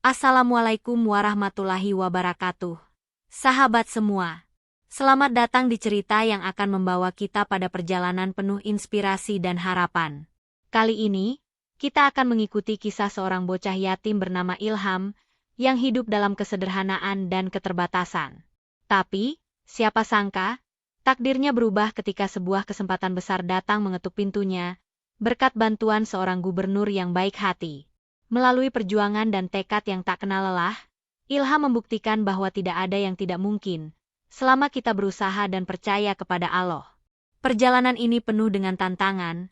Assalamualaikum warahmatullahi wabarakatuh. Sahabat semua, selamat datang di cerita yang akan membawa kita pada perjalanan penuh inspirasi dan harapan. Kali ini, kita akan mengikuti kisah seorang bocah yatim bernama Ilham, yang hidup dalam kesederhanaan dan keterbatasan. Tapi, siapa sangka, takdirnya berubah ketika sebuah kesempatan besar datang mengetuk pintunya, berkat bantuan seorang gubernur yang baik hati. Melalui perjuangan dan tekad yang tak kenal lelah, Ilham membuktikan bahwa tidak ada yang tidak mungkin, selama kita berusaha dan percaya kepada Allah. Perjalanan ini penuh dengan tantangan,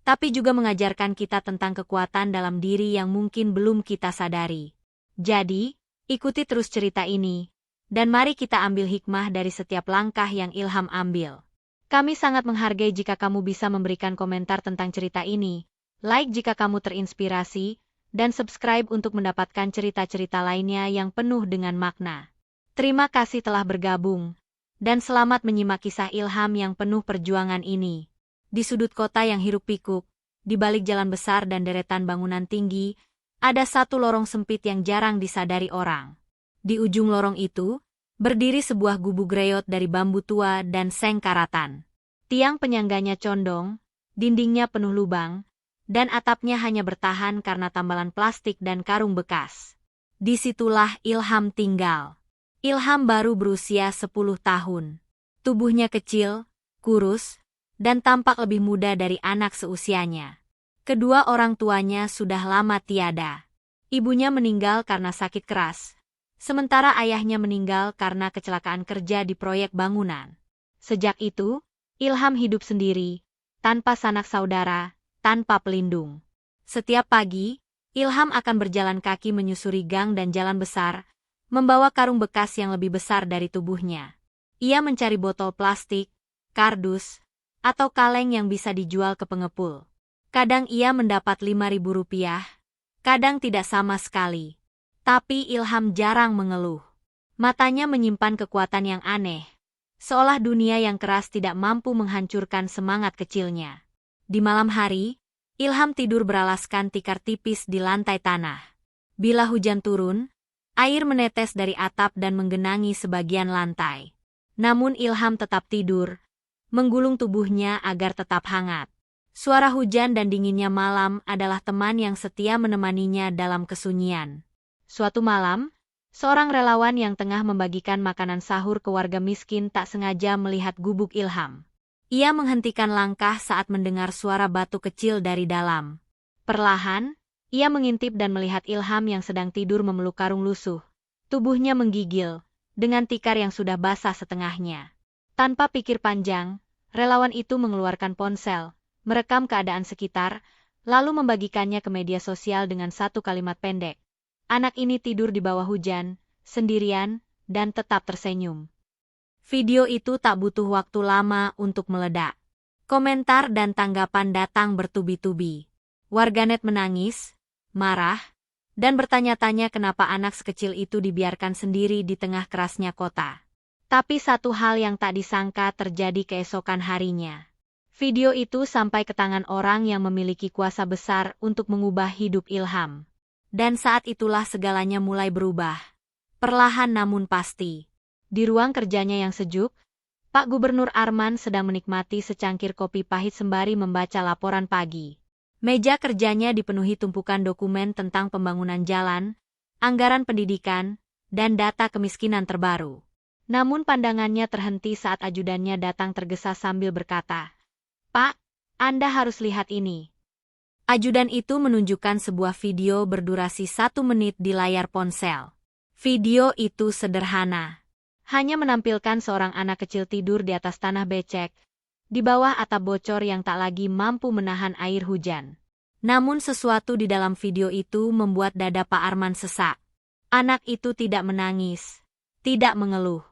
tapi juga mengajarkan kita tentang kekuatan dalam diri yang mungkin belum kita sadari. Jadi, ikuti terus cerita ini, dan mari kita ambil hikmah dari setiap langkah yang Ilham ambil. Kami sangat menghargai jika kamu bisa memberikan komentar tentang cerita ini, like jika kamu terinspirasi, dan subscribe untuk mendapatkan cerita-cerita lainnya yang penuh dengan makna. Terima kasih telah bergabung, dan selamat menyimak kisah Ilham yang penuh perjuangan ini. Di sudut kota yang hiruk-pikuk, di balik jalan besar dan deretan bangunan tinggi, ada satu lorong sempit yang jarang disadari orang. Di ujung lorong itu, berdiri sebuah gubuk reot dari bambu tua dan seng karatan. Tiang penyangganya condong, dindingnya penuh lubang, dan atapnya hanya bertahan karena tambalan plastik dan karung bekas. Disitulah Ilham tinggal. Ilham baru berusia 10 tahun. Tubuhnya kecil, kurus, dan tampak lebih muda dari anak seusianya. Kedua orang tuanya sudah lama tiada. Ibunya meninggal karena sakit keras, sementara ayahnya meninggal karena kecelakaan kerja di proyek bangunan. Sejak itu, Ilham hidup sendiri, tanpa sanak saudara, tanpa pelindung. Setiap pagi, Ilham akan berjalan kaki menyusuri gang dan jalan besar, membawa karung bekas yang lebih besar dari tubuhnya. Ia mencari botol plastik, kardus, atau kaleng yang bisa dijual ke pengepul. Kadang ia mendapat Rp5.000, kadang tidak sama sekali. Tapi Ilham jarang mengeluh. Matanya menyimpan kekuatan yang aneh, seolah dunia yang keras tidak mampu menghancurkan semangat kecilnya. Di malam hari, Ilham tidur beralaskan tikar tipis di lantai tanah. Bila hujan turun, air menetes dari atap dan menggenangi sebagian lantai. Namun Ilham tetap tidur, menggulung tubuhnya agar tetap hangat. Suara hujan dan dinginnya malam adalah teman yang setia menemaninya dalam kesunyian. Suatu malam, seorang relawan yang tengah membagikan makanan sahur ke warga miskin tak sengaja melihat gubuk Ilham. Ia menghentikan langkah saat mendengar suara batu kecil dari dalam. Perlahan, ia mengintip dan melihat Ilham yang sedang tidur memeluk karung lusuh. Tubuhnya menggigil, dengan tikar yang sudah basah setengahnya. Tanpa pikir panjang, relawan itu mengeluarkan ponsel, merekam keadaan sekitar, lalu membagikannya ke media sosial dengan satu kalimat pendek. Anak ini tidur di bawah hujan, sendirian, dan tetap tersenyum. Video itu tak butuh waktu lama untuk meledak. Komentar dan tanggapan datang bertubi-tubi. Warganet menangis, marah, dan bertanya-tanya kenapa anak sekecil itu dibiarkan sendiri di tengah kerasnya kota. Tapi satu hal yang tak disangka terjadi keesokan harinya. Video itu sampai ke tangan orang yang memiliki kuasa besar untuk mengubah hidup Ilham. Dan saat itulah segalanya mulai berubah. Perlahan namun pasti. Di ruang kerjanya yang sejuk, Pak Gubernur Arman sedang menikmati secangkir kopi pahit sembari membaca laporan pagi. Meja kerjanya dipenuhi tumpukan dokumen tentang pembangunan jalan, anggaran pendidikan, dan data kemiskinan terbaru. Namun pandangannya terhenti saat ajudannya datang tergesa sambil berkata, "Pak, Anda harus lihat ini." Ajudan itu menunjukkan sebuah video berdurasi 1 menit di layar ponsel. Video itu sederhana. Hanya menampilkan seorang anak kecil tidur di atas tanah becek, di bawah atap bocor yang tak lagi mampu menahan air hujan. Namun sesuatu di dalam video itu membuat dada Pak Arman sesak. Anak itu tidak menangis, tidak mengeluh.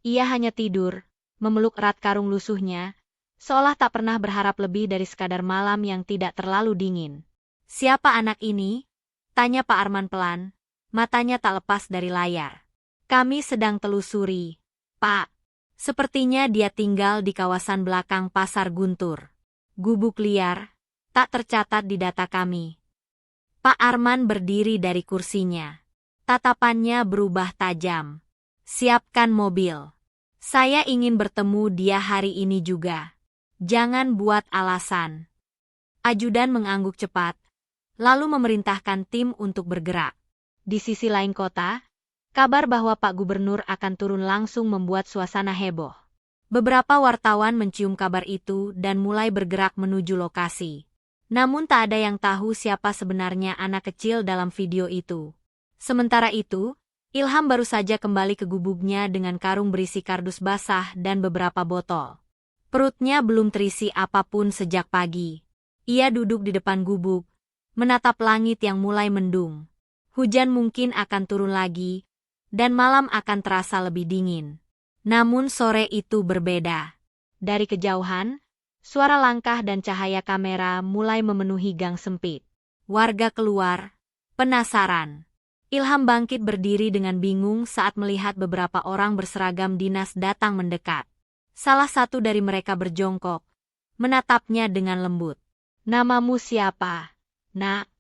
Ia hanya tidur, memeluk erat karung lusuhnya, seolah tak pernah berharap lebih dari sekadar malam yang tidak terlalu dingin. "Siapa anak ini?" tanya Pak Arman pelan, matanya tak lepas dari layar. "Kami sedang telusuri, Pak. Sepertinya dia tinggal di kawasan belakang Pasar Guntur. Gubuk liar, tak tercatat di data kami." Pak Arman berdiri dari kursinya. Tatapannya berubah tajam. Siapkan mobil. Saya ingin bertemu dia hari ini juga. Jangan buat alasan. Ajudan mengangguk cepat, lalu memerintahkan tim untuk bergerak. Di sisi lain kota, kabar bahwa Pak Gubernur akan turun langsung membuat suasana heboh. Beberapa wartawan mencium kabar itu dan mulai bergerak menuju lokasi. Namun tak ada yang tahu siapa sebenarnya anak kecil dalam video itu. Sementara itu, Ilham baru saja kembali ke gubuknya dengan karung berisi kardus basah dan beberapa botol. Perutnya belum terisi apapun sejak pagi. Ia duduk di depan gubuk, menatap langit yang mulai mendung. Hujan mungkin akan turun lagi, dan malam akan terasa lebih dingin. Namun sore itu berbeda. Dari kejauhan, suara langkah dan cahaya kamera mulai memenuhi gang sempit. Warga keluar, penasaran. Ilham bangkit berdiri dengan bingung saat melihat beberapa orang berseragam dinas datang mendekat. Salah satu dari mereka berjongkok, menatapnya dengan lembut. "Namamu siapa, Nak?"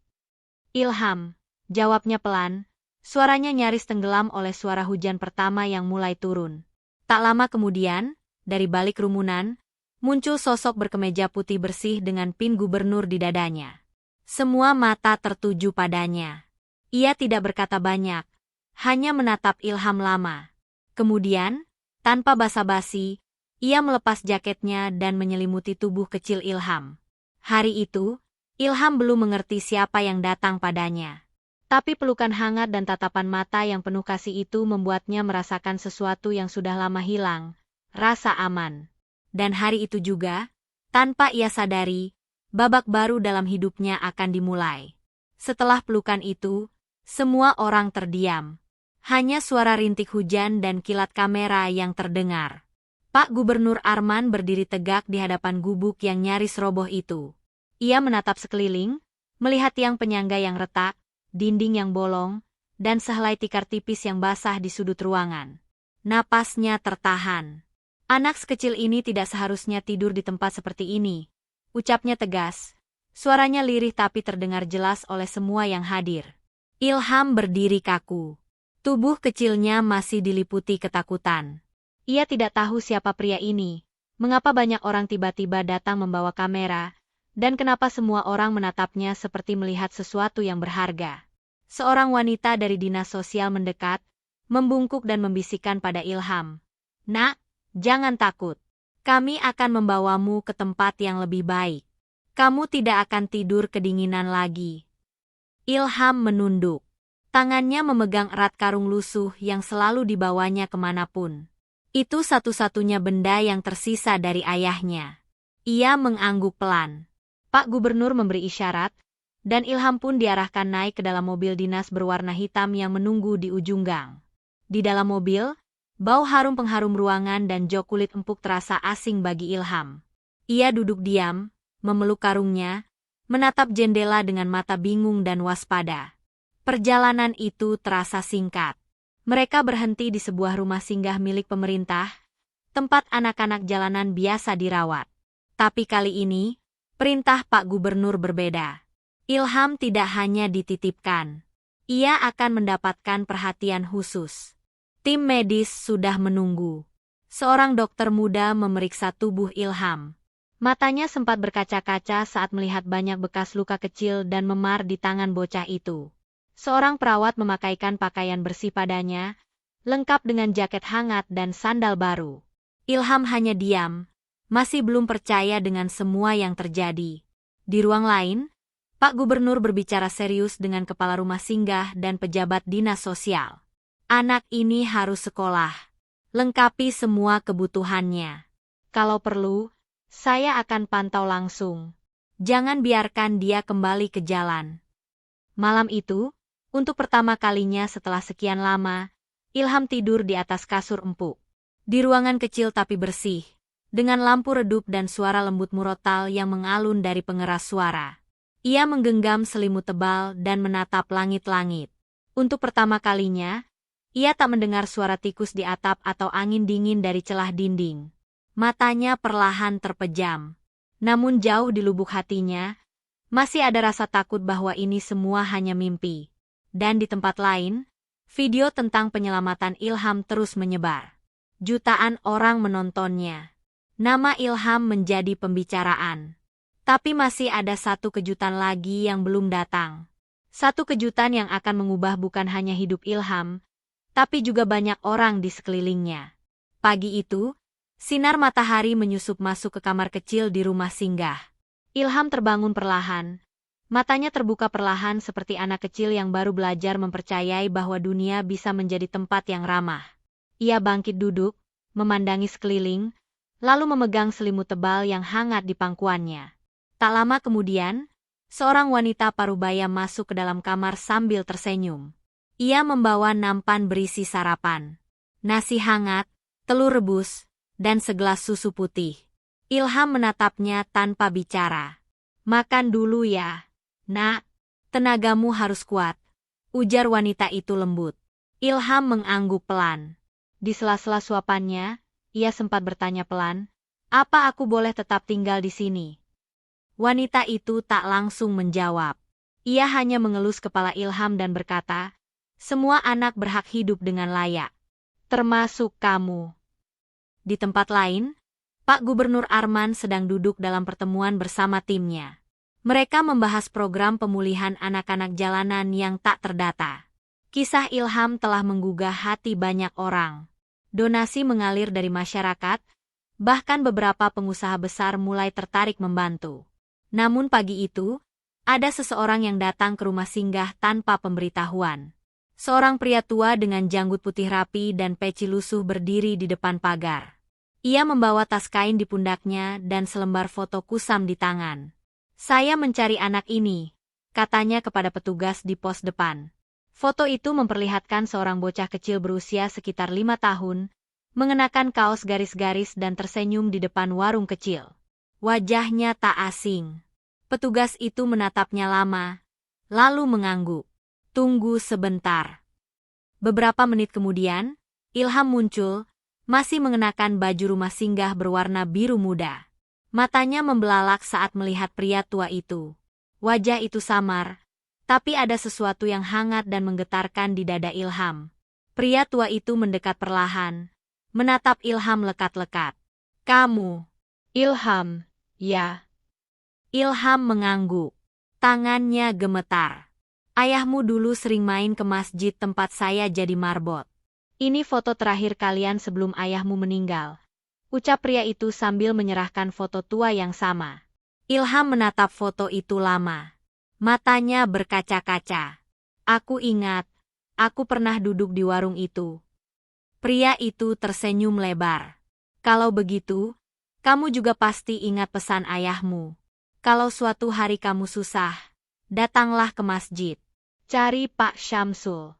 "Ilham," jawabnya pelan. Suaranya nyaris tenggelam oleh suara hujan pertama yang mulai turun. Tak lama kemudian, dari balik rumunan, muncul sosok berkemeja putih bersih dengan pin gubernur di dadanya. Semua mata tertuju padanya. Ia tidak berkata banyak, hanya menatap Ilham lama. Kemudian, tanpa basa-basi, ia melepas jaketnya dan menyelimuti tubuh kecil Ilham. Hari itu, Ilham belum mengerti siapa yang datang padanya. Tapi pelukan hangat dan tatapan mata yang penuh kasih itu membuatnya merasakan sesuatu yang sudah lama hilang, rasa aman. Dan hari itu juga, tanpa ia sadari, babak baru dalam hidupnya akan dimulai. Setelah pelukan itu, semua orang terdiam. Hanya suara rintik hujan dan kilat kamera yang terdengar. Pak Gubernur Arman berdiri tegak di hadapan gubuk yang nyaris roboh itu. Ia menatap sekeliling, melihat tiang penyangga yang retak, dinding yang bolong, dan sehelai tikar tipis yang basah di sudut ruangan. Napasnya tertahan. Anak sekecil ini tidak seharusnya tidur di tempat seperti ini. Ucapnya tegas. Suaranya lirih tapi terdengar jelas oleh semua yang hadir. Ilham berdiri kaku. Tubuh kecilnya masih diliputi ketakutan. Ia tidak tahu siapa pria ini, mengapa banyak orang tiba-tiba datang membawa kamera, dan kenapa semua orang menatapnya seperti melihat sesuatu yang berharga. Seorang wanita dari dinas sosial mendekat, membungkuk dan membisikkan pada Ilham. "Nak, jangan takut. Kami akan membawamu ke tempat yang lebih baik. Kamu tidak akan tidur kedinginan lagi." Ilham menunduk. Tangannya memegang erat karung lusuh yang selalu dibawanya kemanapun. Itu satu-satunya benda yang tersisa dari ayahnya. Ia mengangguk pelan. Pak Gubernur memberi isyarat, dan Ilham pun diarahkan naik ke dalam mobil dinas berwarna hitam yang menunggu di ujung gang. Di dalam mobil, bau harum pengharum ruangan dan jok kulit empuk terasa asing bagi Ilham. Ia duduk diam, memeluk karungnya, menatap jendela dengan mata bingung dan waspada. Perjalanan itu terasa singkat. Mereka berhenti di sebuah rumah singgah milik pemerintah, tempat anak-anak jalanan biasa dirawat. Tapi kali ini, perintah Pak Gubernur berbeda. Ilham tidak hanya dititipkan. Ia akan mendapatkan perhatian khusus. Tim medis sudah menunggu. Seorang dokter muda memeriksa tubuh Ilham. Matanya sempat berkaca-kaca saat melihat banyak bekas luka kecil dan memar di tangan bocah itu. Seorang perawat memakaikan pakaian bersih padanya, lengkap dengan jaket hangat dan sandal baru. Ilham hanya diam, masih belum percaya dengan semua yang terjadi. Di ruang lain, Pak Gubernur berbicara serius dengan kepala rumah singgah dan pejabat dinas sosial. "Anak ini harus sekolah. Lengkapi semua kebutuhannya. Kalau perlu, saya akan pantau langsung. Jangan biarkan dia kembali ke jalan." Malam itu, untuk pertama kalinya setelah sekian lama, Ilham tidur di atas kasur empuk. Di ruangan kecil tapi bersih, dengan lampu redup dan suara lembut murotal yang mengalun dari pengeras suara. Ia menggenggam selimut tebal dan menatap langit-langit. Untuk pertama kalinya, ia tak mendengar suara tikus di atap atau angin dingin dari celah dinding. Matanya perlahan terpejam. Namun jauh di lubuk hatinya, masih ada rasa takut bahwa ini semua hanya mimpi. Dan di tempat lain, Video tentang penyelamatan Ilham terus menyebar. Jutaan orang menontonnya. Nama Ilham menjadi pembicaraan. Tapi masih ada satu kejutan lagi yang belum datang. Satu kejutan yang akan mengubah bukan hanya hidup Ilham, tapi juga banyak orang di sekelilingnya. Pagi itu, sinar matahari menyusup masuk ke kamar kecil di rumah singgah. Ilham terbangun perlahan. Matanya terbuka perlahan seperti anak kecil yang baru belajar mempercayai bahwa dunia bisa menjadi tempat yang ramah. Ia bangkit duduk, memandangi sekeliling, lalu memegang selimut tebal yang hangat di pangkuannya. Tak lama kemudian, seorang wanita parubaya masuk ke dalam kamar sambil tersenyum. Ia membawa nampan berisi sarapan. Nasi hangat, telur rebus, dan segelas susu putih. Ilham menatapnya tanpa bicara. "Makan dulu ya, Nak. Tenagamu harus kuat," ujar wanita itu lembut. Ilham mengangguk pelan. Di sela-sela suapannya, ia sempat bertanya pelan, "Apa aku boleh tetap tinggal di sini?" Wanita itu tak langsung menjawab. Ia hanya mengelus kepala Ilham dan berkata, "Semua anak berhak hidup dengan layak. Termasuk kamu." Di tempat lain, Pak Gubernur Arman sedang duduk dalam pertemuan bersama timnya. Mereka membahas program pemulihan anak-anak jalanan yang tak terdata. Kisah Ilham telah menggugah hati banyak orang. Donasi mengalir dari masyarakat, bahkan beberapa pengusaha besar mulai tertarik membantu. Namun pagi itu, ada seseorang yang datang ke rumah singgah tanpa pemberitahuan. Seorang pria tua dengan janggut putih rapi dan peci lusuh berdiri di depan pagar. Ia membawa tas kain di pundaknya dan selembar foto kusam di tangan. "Saya mencari anak ini," katanya kepada petugas di pos depan. Foto itu memperlihatkan seorang bocah kecil berusia sekitar 5 tahun, mengenakan kaos garis-garis dan tersenyum di depan warung kecil. Wajahnya tak asing. Petugas itu menatapnya lama, lalu mengangguk. "Tunggu sebentar." Beberapa menit kemudian, Ilham muncul, masih mengenakan baju rumah singgah berwarna biru muda. Matanya membelalak saat melihat pria tua itu. Wajah itu samar, tapi ada sesuatu yang hangat dan menggetarkan di dada Ilham. Pria tua itu mendekat perlahan, menatap Ilham lekat-lekat. "Kamu, Ilham, ya?" Ilham mengangguk. Tangannya gemetar. "Ayahmu dulu sering main ke masjid tempat saya jadi marbot. Ini foto terakhir kalian sebelum ayahmu meninggal," ucap pria itu sambil menyerahkan foto tua yang sama. Ilham menatap foto itu lama. Matanya berkaca-kaca. "Aku ingat, aku pernah duduk di warung itu." Pria itu tersenyum lebar. "Kalau begitu, kamu juga pasti ingat pesan ayahmu. Kalau suatu hari kamu susah, datanglah ke masjid. Cari Pak Syamsul."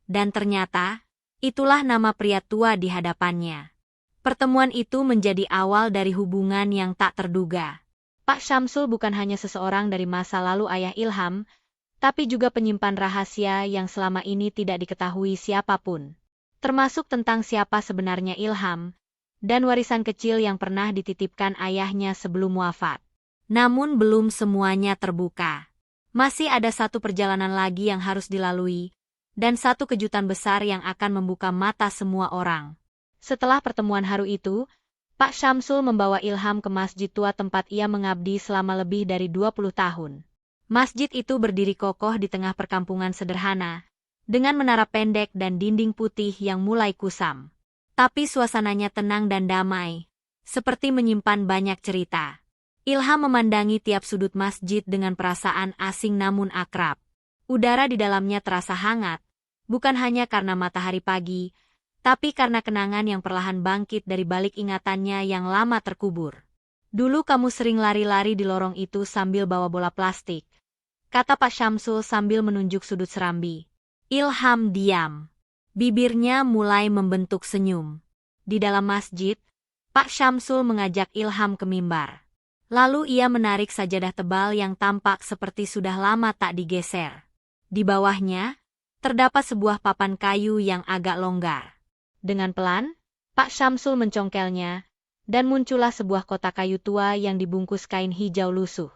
Dan ternyata, itulah nama pria tua di hadapannya. Pertemuan itu menjadi awal dari hubungan yang tak terduga. Pak Syamsul bukan hanya seseorang dari masa lalu ayah Ilham, tapi juga penyimpan rahasia yang selama ini tidak diketahui siapapun. Termasuk tentang siapa sebenarnya Ilham, dan warisan kecil yang pernah dititipkan ayahnya sebelum wafat. Namun belum semuanya terbuka. Masih ada satu perjalanan lagi yang harus dilalui, dan satu kejutan besar yang akan membuka mata semua orang. Setelah pertemuan haru itu, Pak Syamsul membawa Ilham ke masjid tua tempat ia mengabdi selama lebih dari 20 tahun. Masjid itu berdiri kokoh di tengah perkampungan sederhana, dengan menara pendek dan dinding putih yang mulai kusam. Tapi suasananya tenang dan damai, seperti menyimpan banyak cerita. Ilham memandangi tiap sudut masjid dengan perasaan asing namun akrab. Udara di dalamnya terasa hangat, bukan hanya karena matahari pagi, tapi karena kenangan yang perlahan bangkit dari balik ingatannya yang lama terkubur. "Dulu kamu sering lari-lari di lorong itu sambil bawa bola plastik," kata Pak Syamsul sambil menunjuk sudut serambi. Ilham diam. Bibirnya mulai membentuk senyum. Di dalam masjid, Pak Syamsul mengajak Ilham ke mimbar. Lalu ia menarik sajadah tebal yang tampak seperti sudah lama tak digeser. Di bawahnya, terdapat sebuah papan kayu yang agak longgar. Dengan pelan, Pak Syamsul mencongkelnya, dan muncullah sebuah kotak kayu tua yang dibungkus kain hijau lusuh.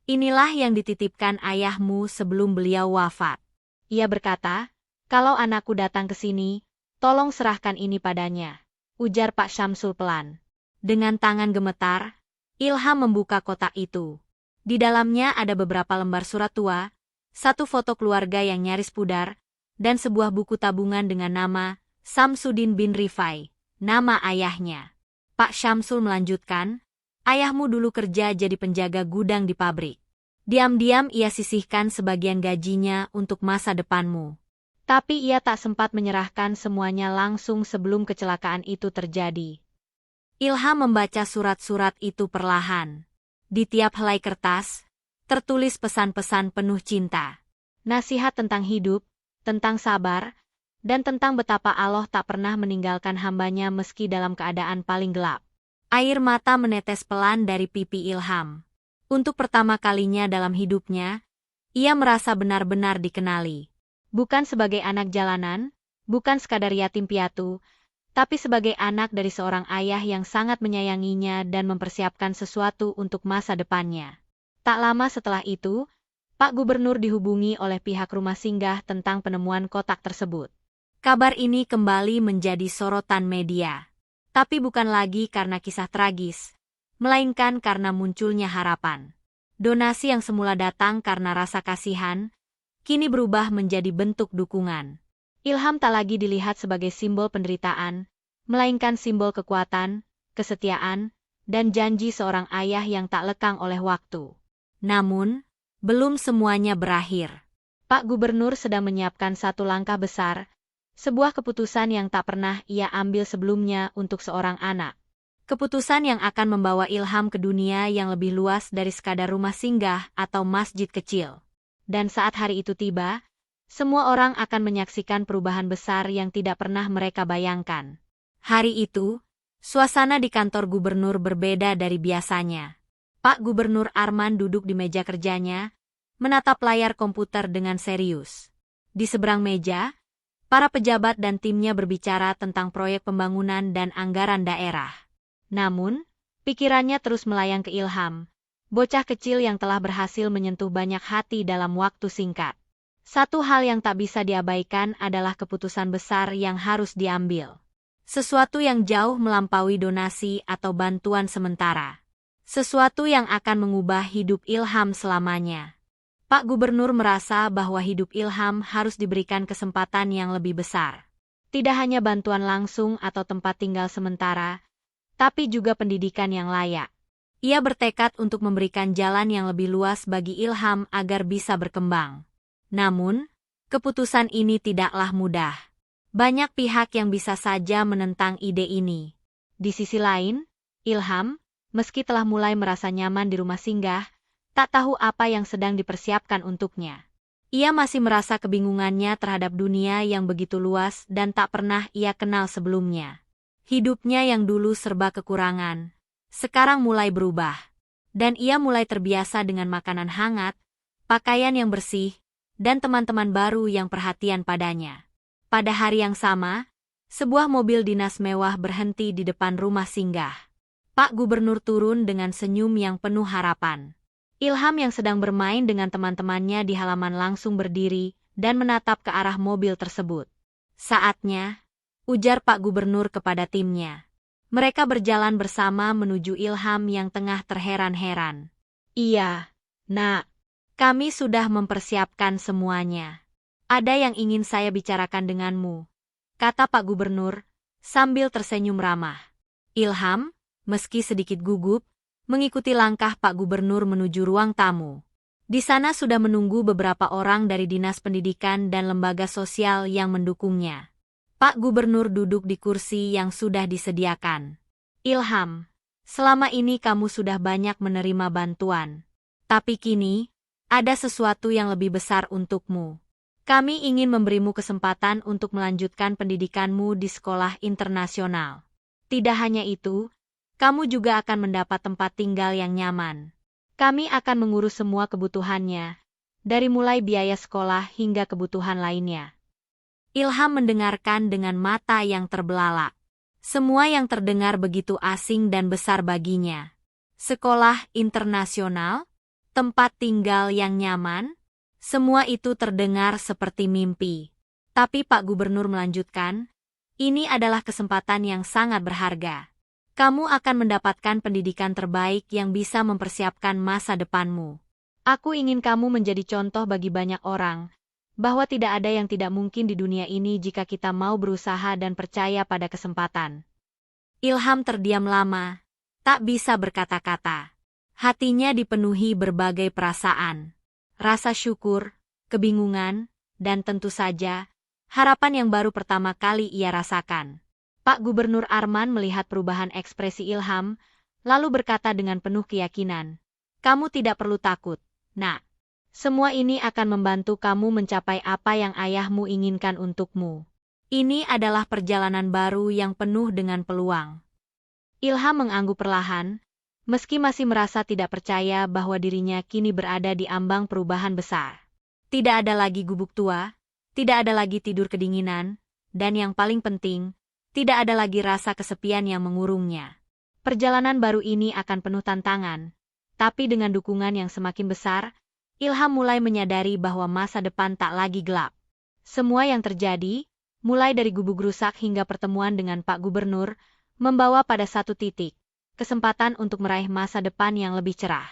"Inilah yang dititipkan ayahmu sebelum beliau wafat," ia berkata, Kalau anakku datang ke sini, tolong serahkan ini padanya, ujar Pak Syamsul pelan. Dengan tangan gemetar, Ilham membuka kotak itu. Di dalamnya ada beberapa lembar surat tua, satu foto keluarga yang nyaris pudar, dan sebuah buku tabungan dengan nama Samsudin bin Rifai, nama ayahnya. Pak Syamsul melanjutkan, ayahmu dulu kerja jadi penjaga gudang di pabrik. Diam-diam ia sisihkan sebagian gajinya untuk masa depanmu. Tapi ia tak sempat menyerahkan semuanya langsung sebelum kecelakaan itu terjadi. Ilham membaca surat-surat itu perlahan. Di tiap helai kertas, tertulis pesan-pesan penuh cinta. Nasihat tentang hidup, tentang sabar, dan tentang betapa Allah tak pernah meninggalkan hambanya meski dalam keadaan paling gelap. Air mata menetes pelan dari pipi Ilham. Untuk pertama kalinya dalam hidupnya, ia merasa benar-benar dikenali. Bukan sebagai anak jalanan, bukan sekadar yatim piatu, tapi sebagai anak dari seorang ayah yang sangat menyayanginya dan mempersiapkan sesuatu untuk masa depannya. Tak lama setelah itu, Pak Gubernur dihubungi oleh pihak rumah singgah tentang penemuan kotak tersebut. Kabar ini kembali menjadi sorotan media. Tapi bukan lagi karena kisah tragis, melainkan karena munculnya harapan. Donasi yang semula datang karena rasa kasihan, kini berubah menjadi bentuk dukungan. Ilham tak lagi dilihat sebagai simbol penderitaan, melainkan simbol kekuatan, kesetiaan, dan janji seorang ayah yang tak lekang oleh waktu. Namun, belum semuanya berakhir. Pak Gubernur sedang menyiapkan satu langkah besar, sebuah keputusan yang tak pernah ia ambil sebelumnya untuk seorang anak. Keputusan yang akan membawa Ilham ke dunia yang lebih luas dari sekadar rumah singgah atau masjid kecil. Dan saat hari itu tiba, semua orang akan menyaksikan perubahan besar yang tidak pernah mereka bayangkan. Hari itu, suasana di kantor gubernur berbeda dari biasanya. Pak Gubernur Arman duduk di meja kerjanya, menatap layar komputer dengan serius. Di seberang meja, para pejabat dan timnya berbicara tentang proyek pembangunan dan anggaran daerah. Namun, pikirannya terus melayang ke Ilham, bocah kecil yang telah berhasil menyentuh banyak hati dalam waktu singkat. Satu hal yang tak bisa diabaikan adalah keputusan besar yang harus diambil. Sesuatu yang jauh melampaui donasi atau bantuan sementara. Sesuatu yang akan mengubah hidup Ilham selamanya. Pak Gubernur merasa bahwa hidup Ilham harus diberikan kesempatan yang lebih besar. Tidak hanya bantuan langsung atau tempat tinggal sementara, tapi juga pendidikan yang layak. Ia bertekad untuk memberikan jalan yang lebih luas bagi Ilham agar bisa berkembang. Namun, keputusan ini tidaklah mudah. Banyak pihak yang bisa saja menentang ide ini. Di sisi lain, Ilham, meski telah mulai merasa nyaman di rumah singgah, tak tahu apa yang sedang dipersiapkan untuknya. Ia masih merasa kebingungannya terhadap dunia yang begitu luas dan tak pernah ia kenal sebelumnya. Hidupnya yang dulu serba kekurangan, sekarang mulai berubah. Dan ia mulai terbiasa dengan makanan hangat, pakaian yang bersih, dan teman-teman baru yang perhatian padanya. Pada hari yang sama, sebuah mobil dinas mewah berhenti di depan rumah singgah. Pak Gubernur turun dengan senyum yang penuh harapan. Ilham yang sedang bermain dengan teman-temannya di halaman langsung berdiri dan menatap ke arah mobil tersebut. Saatnya, ujar Pak Gubernur kepada timnya. Mereka berjalan bersama menuju Ilham yang tengah terheran-heran. Iya, Nak. Kami sudah mempersiapkan semuanya. Ada yang ingin saya bicarakan denganmu, kata Pak Gubernur, sambil tersenyum ramah. Ilham, meski sedikit gugup, mengikuti langkah Pak Gubernur menuju ruang tamu. Di sana sudah menunggu beberapa orang dari Dinas Pendidikan dan lembaga sosial yang mendukungnya. Pak Gubernur duduk di kursi yang sudah disediakan. Ilham, selama ini kamu sudah banyak menerima bantuan. Tapi kini, ada sesuatu yang lebih besar untukmu. Kami ingin memberimu kesempatan untuk melanjutkan pendidikanmu di sekolah internasional. Tidak hanya itu, kamu juga akan mendapat tempat tinggal yang nyaman. Kami akan mengurus semua kebutuhannya, dari mulai biaya sekolah hingga kebutuhan lainnya. Ilham mendengarkan dengan mata yang terbelalak. Semua yang terdengar begitu asing dan besar baginya. Sekolah internasional, tempat tinggal yang nyaman, semua itu terdengar seperti mimpi. Tapi Pak Gubernur melanjutkan, ini adalah kesempatan yang sangat berharga. Kamu akan mendapatkan pendidikan terbaik yang bisa mempersiapkan masa depanmu. Aku ingin kamu menjadi contoh bagi banyak orang, bahwa tidak ada yang tidak mungkin di dunia ini jika kita mau berusaha dan percaya pada kesempatan. Ilham terdiam lama, tak bisa berkata-kata. Hatinya dipenuhi berbagai perasaan. Rasa syukur, kebingungan, dan tentu saja, harapan yang baru pertama kali ia rasakan. Pak Gubernur Arman melihat perubahan ekspresi Ilham, lalu berkata dengan penuh keyakinan, "Kamu tidak perlu takut, Nak. Semua ini akan membantu kamu mencapai apa yang ayahmu inginkan untukmu. Ini adalah perjalanan baru yang penuh dengan peluang." Ilham mengangguk perlahan, meski masih merasa tidak percaya bahwa dirinya kini berada di ambang perubahan besar. Tidak ada lagi gubuk tua, tidak ada lagi tidur kedinginan, dan yang paling penting, tidak ada lagi rasa kesepian yang mengurungnya. Perjalanan baru ini akan penuh tantangan, tapi dengan dukungan yang semakin besar, Ilham mulai menyadari bahwa masa depan tak lagi gelap. Semua yang terjadi, mulai dari gubuk rusak hingga pertemuan dengan Pak Gubernur, membawa pada satu titik, kesempatan untuk meraih masa depan yang lebih cerah.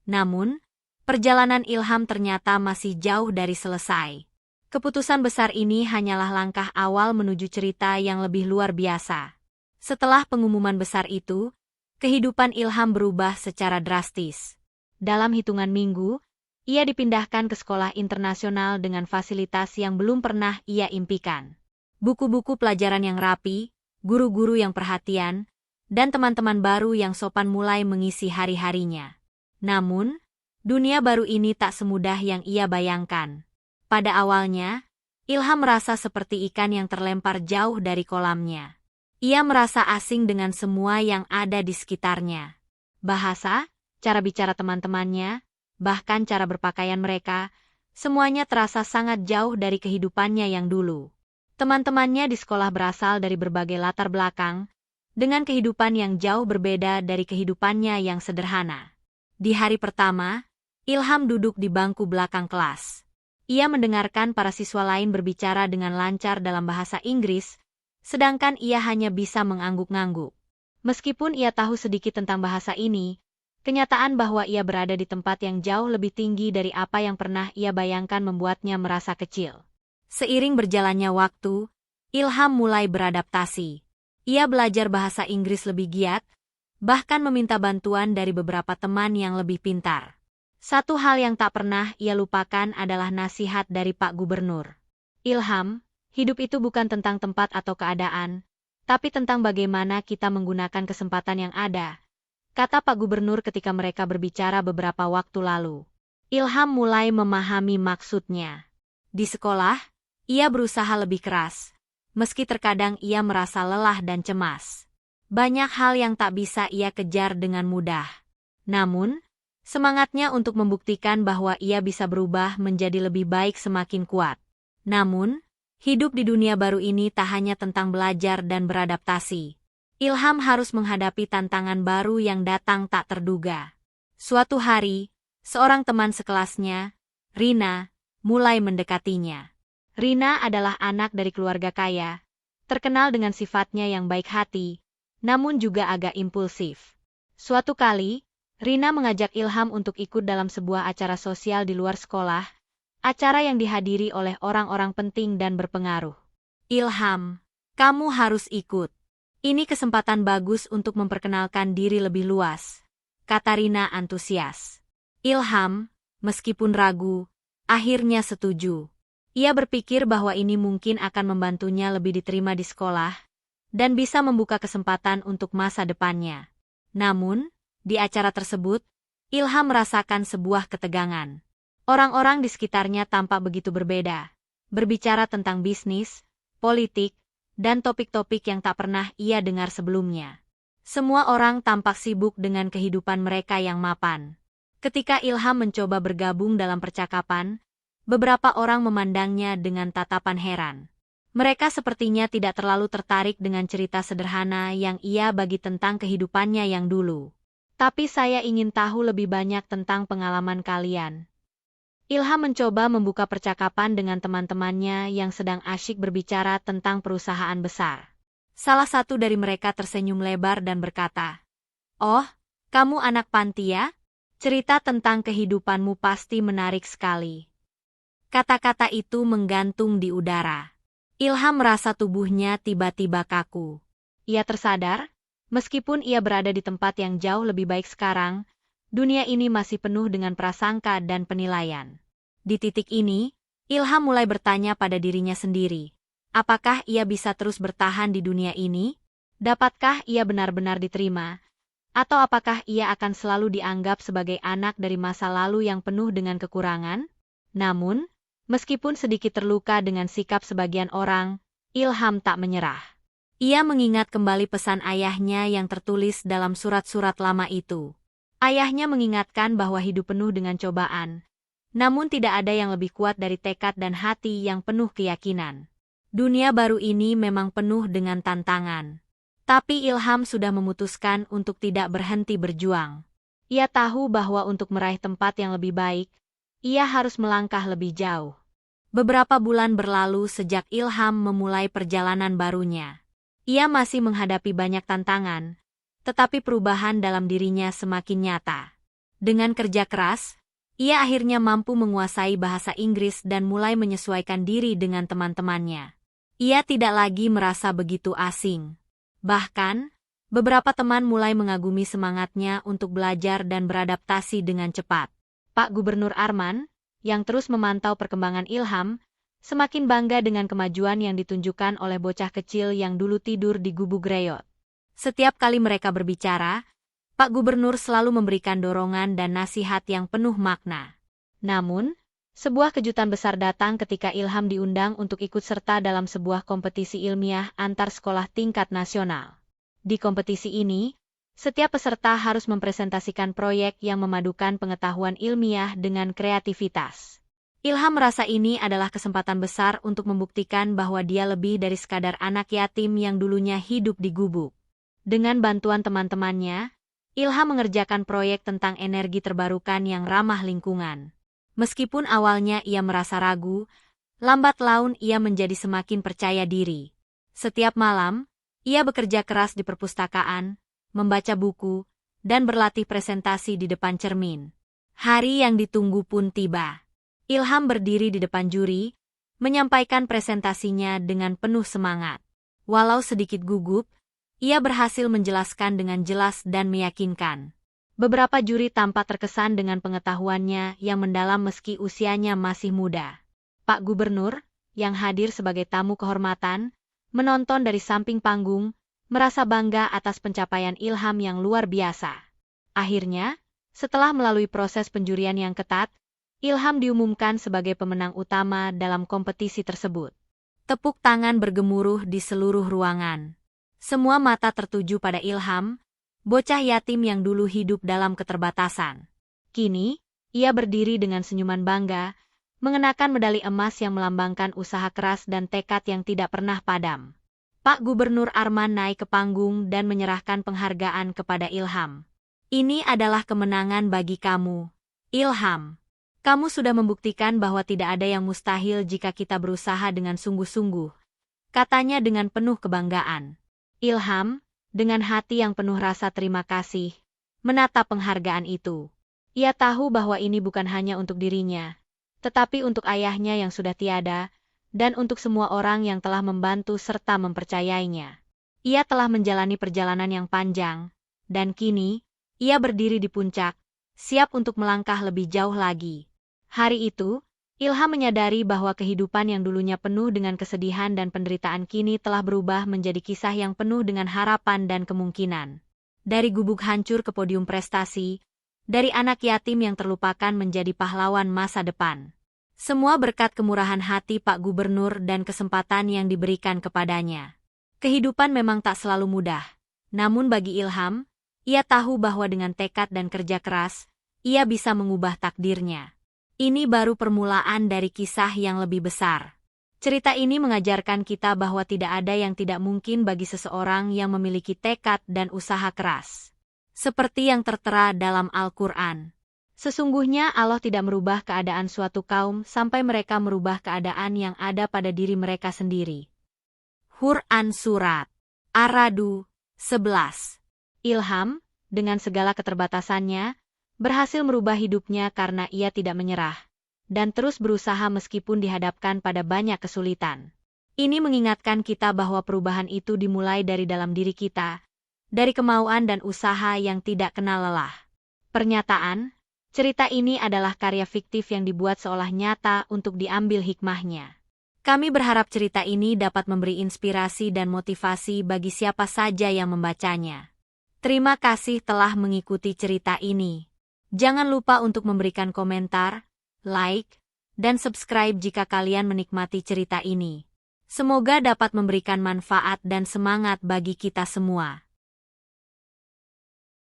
Namun, perjalanan Ilham ternyata masih jauh dari selesai. Keputusan besar ini hanyalah langkah awal menuju cerita yang lebih luar biasa. Setelah pengumuman besar itu, kehidupan Ilham berubah secara drastis. Dalam hitungan minggu, ia dipindahkan ke sekolah internasional dengan fasilitas yang belum pernah ia impikan. Buku-buku pelajaran yang rapi, guru-guru yang perhatian, dan teman-teman baru yang sopan mulai mengisi hari-harinya. Namun, dunia baru ini tak semudah yang ia bayangkan. Pada awalnya, Ilham merasa seperti ikan yang terlempar jauh dari kolamnya. Ia merasa asing dengan semua yang ada di sekitarnya. Bahasa, cara bicara teman-temannya, bahkan cara berpakaian mereka, semuanya terasa sangat jauh dari kehidupannya yang dulu. Teman-temannya di sekolah berasal dari berbagai latar belakang, dengan kehidupan yang jauh berbeda dari kehidupannya yang sederhana. Di hari pertama, Ilham duduk di bangku belakang kelas. Ia mendengarkan para siswa lain berbicara dengan lancar dalam bahasa Inggris, sedangkan ia hanya bisa mengangguk-ngangguk. Meskipun ia tahu sedikit tentang bahasa ini, kenyataan bahwa ia berada di tempat yang jauh lebih tinggi dari apa yang pernah ia bayangkan membuatnya merasa kecil. Seiring berjalannya waktu, Ilham mulai beradaptasi. Ia belajar bahasa Inggris lebih giat, bahkan meminta bantuan dari beberapa teman yang lebih pintar. Satu hal yang tak pernah ia lupakan adalah nasihat dari Pak Gubernur. Ilham, hidup itu bukan tentang tempat atau keadaan, tapi tentang bagaimana kita menggunakan kesempatan yang ada, kata Pak Gubernur ketika mereka berbicara beberapa waktu lalu. Ilham mulai memahami maksudnya. Di sekolah, ia berusaha lebih keras, meski terkadang ia merasa lelah dan cemas. Banyak hal yang tak bisa ia kejar dengan mudah. Namun, semangatnya untuk membuktikan bahwa ia bisa berubah menjadi lebih baik semakin kuat. Namun, hidup di dunia baru ini tak hanya tentang belajar dan beradaptasi. Ilham harus menghadapi tantangan baru yang datang tak terduga. Suatu hari, seorang teman sekelasnya, Rina, mulai mendekatinya. Rina adalah anak dari keluarga kaya, terkenal dengan sifatnya yang baik hati, namun juga agak impulsif. Suatu kali, Rina mengajak Ilham untuk ikut dalam sebuah acara sosial di luar sekolah, acara yang dihadiri oleh orang-orang penting dan berpengaruh. Ilham, kamu harus ikut. Ini kesempatan bagus untuk memperkenalkan diri lebih luas, kata Rina antusias. Ilham, meskipun ragu, akhirnya setuju. Ia berpikir bahwa ini mungkin akan membantunya lebih diterima di sekolah, dan bisa membuka kesempatan untuk masa depannya. Namun, di acara tersebut, Ilham merasakan sebuah ketegangan. Orang-orang di sekitarnya tampak begitu berbeda, berbicara tentang bisnis, politik, dan topik-topik yang tak pernah ia dengar sebelumnya. Semua orang tampak sibuk dengan kehidupan mereka yang mapan. Ketika Ilham mencoba bergabung dalam percakapan, beberapa orang memandangnya dengan tatapan heran. Mereka sepertinya tidak terlalu tertarik dengan cerita sederhana yang ia bagi tentang kehidupannya yang dulu. Tapi saya ingin tahu lebih banyak tentang pengalaman kalian. Ilham mencoba membuka percakapan dengan teman-temannya yang sedang asyik berbicara tentang perusahaan besar. Salah satu dari mereka tersenyum lebar dan berkata, "Oh, kamu anak panti ya? Cerita tentang kehidupanmu pasti menarik sekali." Kata-kata itu menggantung di udara. Ilham merasa tubuhnya tiba-tiba kaku. Ia tersadar, meskipun ia berada di tempat yang jauh lebih baik sekarang, dunia ini masih penuh dengan prasangka dan penilaian. Di titik ini, Ilham mulai bertanya pada dirinya sendiri. Apakah ia bisa terus bertahan di dunia ini? Dapatkah ia benar-benar diterima? Atau apakah ia akan selalu dianggap sebagai anak dari masa lalu yang penuh dengan kekurangan? Namun, meskipun sedikit terluka dengan sikap sebagian orang, Ilham tak menyerah. Ia mengingat kembali pesan ayahnya yang tertulis dalam surat-surat lama itu. Ayahnya mengingatkan bahwa hidup penuh dengan cobaan. Namun tidak ada yang lebih kuat dari tekad dan hati yang penuh keyakinan. Dunia baru ini memang penuh dengan tantangan. Tapi Ilham sudah memutuskan untuk tidak berhenti berjuang. Ia tahu bahwa untuk meraih tempat yang lebih baik, ia harus melangkah lebih jauh. Beberapa bulan berlalu sejak Ilham memulai perjalanan barunya. Ia masih menghadapi banyak tantangan, tetapi perubahan dalam dirinya semakin nyata. Dengan kerja keras, ia akhirnya mampu menguasai bahasa Inggris dan mulai menyesuaikan diri dengan teman-temannya. Ia tidak lagi merasa begitu asing. Bahkan, beberapa teman mulai mengagumi semangatnya untuk belajar dan beradaptasi dengan cepat. Pak Gubernur Arman, yang terus memantau perkembangan Ilham, semakin bangga dengan kemajuan yang ditunjukkan oleh bocah kecil yang dulu tidur di gubuk reot. Setiap kali mereka berbicara, Pak Gubernur selalu memberikan dorongan dan nasihat yang penuh makna. Namun, sebuah kejutan besar datang ketika Ilham diundang untuk ikut serta dalam sebuah kompetisi ilmiah antar sekolah tingkat nasional. Di kompetisi ini, setiap peserta harus mempresentasikan proyek yang memadukan pengetahuan ilmiah dengan kreativitas. Ilham merasa ini adalah kesempatan besar untuk membuktikan bahwa dia lebih dari sekadar anak yatim yang dulunya hidup di gubuk. Dengan bantuan teman-temannya, Ilham mengerjakan proyek tentang energi terbarukan yang ramah lingkungan. Meskipun awalnya ia merasa ragu, lambat laun ia menjadi semakin percaya diri. Setiap malam, ia bekerja keras di perpustakaan, membaca buku, dan berlatih presentasi di depan cermin. Hari yang ditunggu pun tiba. Ilham berdiri di depan juri, menyampaikan presentasinya dengan penuh semangat. Walau sedikit gugup, ia berhasil menjelaskan dengan jelas dan meyakinkan. Beberapa juri tampak terkesan dengan pengetahuannya yang mendalam meski usianya masih muda. Pak Gubernur, yang hadir sebagai tamu kehormatan, menonton dari samping panggung, merasa bangga atas pencapaian Ilham yang luar biasa. Akhirnya, setelah melalui proses penjurian yang ketat, Ilham diumumkan sebagai pemenang utama dalam kompetisi tersebut. Tepuk tangan bergemuruh di seluruh ruangan. Semua mata tertuju pada Ilham, bocah yatim yang dulu hidup dalam keterbatasan. Kini, ia berdiri dengan senyuman bangga, mengenakan medali emas yang melambangkan usaha keras dan tekad yang tidak pernah padam. Pak Gubernur Arman naik ke panggung dan menyerahkan penghargaan kepada Ilham. "Ini adalah kemenangan bagi kamu, Ilham. Kamu sudah membuktikan bahwa tidak ada yang mustahil jika kita berusaha dengan sungguh-sungguh," katanya dengan penuh kebanggaan. Ilham, dengan hati yang penuh rasa terima kasih, menatap penghargaan itu. Ia tahu bahwa ini bukan hanya untuk dirinya, tetapi untuk ayahnya yang sudah tiada, dan untuk semua orang yang telah membantu serta mempercayainya. Ia telah menjalani perjalanan yang panjang, dan kini, ia berdiri di puncak, siap untuk melangkah lebih jauh lagi. Hari itu, Ilham menyadari bahwa kehidupan yang dulunya penuh dengan kesedihan dan penderitaan kini telah berubah menjadi kisah yang penuh dengan harapan dan kemungkinan. Dari gubuk hancur ke podium prestasi, dari anak yatim yang terlupakan menjadi pahlawan masa depan. Semua berkat kemurahan hati Pak Gubernur dan kesempatan yang diberikan kepadanya. Kehidupan memang tak selalu mudah, namun bagi Ilham, ia tahu bahwa dengan tekad dan kerja keras, ia bisa mengubah takdirnya. Ini baru permulaan dari kisah yang lebih besar. Cerita ini mengajarkan kita bahwa tidak ada yang tidak mungkin bagi seseorang yang memiliki tekad dan usaha keras. Seperti yang tertera dalam Al-Quran. Sesungguhnya Allah tidak merubah keadaan suatu kaum sampai mereka merubah keadaan yang ada pada diri mereka sendiri. Quran Surat Ar-Ra'd 11. Ilham, dengan segala keterbatasannya, berhasil merubah hidupnya karena ia tidak menyerah, dan terus berusaha meskipun dihadapkan pada banyak kesulitan. Ini mengingatkan kita bahwa perubahan itu dimulai dari dalam diri kita, dari kemauan dan usaha yang tidak kenal lelah. Pernyataan, cerita ini adalah karya fiktif yang dibuat seolah nyata untuk diambil hikmahnya. Kami berharap cerita ini dapat memberi inspirasi dan motivasi bagi siapa saja yang membacanya. Terima kasih telah mengikuti cerita ini. Jangan lupa untuk memberikan komentar, like, dan subscribe jika kalian menikmati cerita ini. Semoga dapat memberikan manfaat dan semangat bagi kita semua.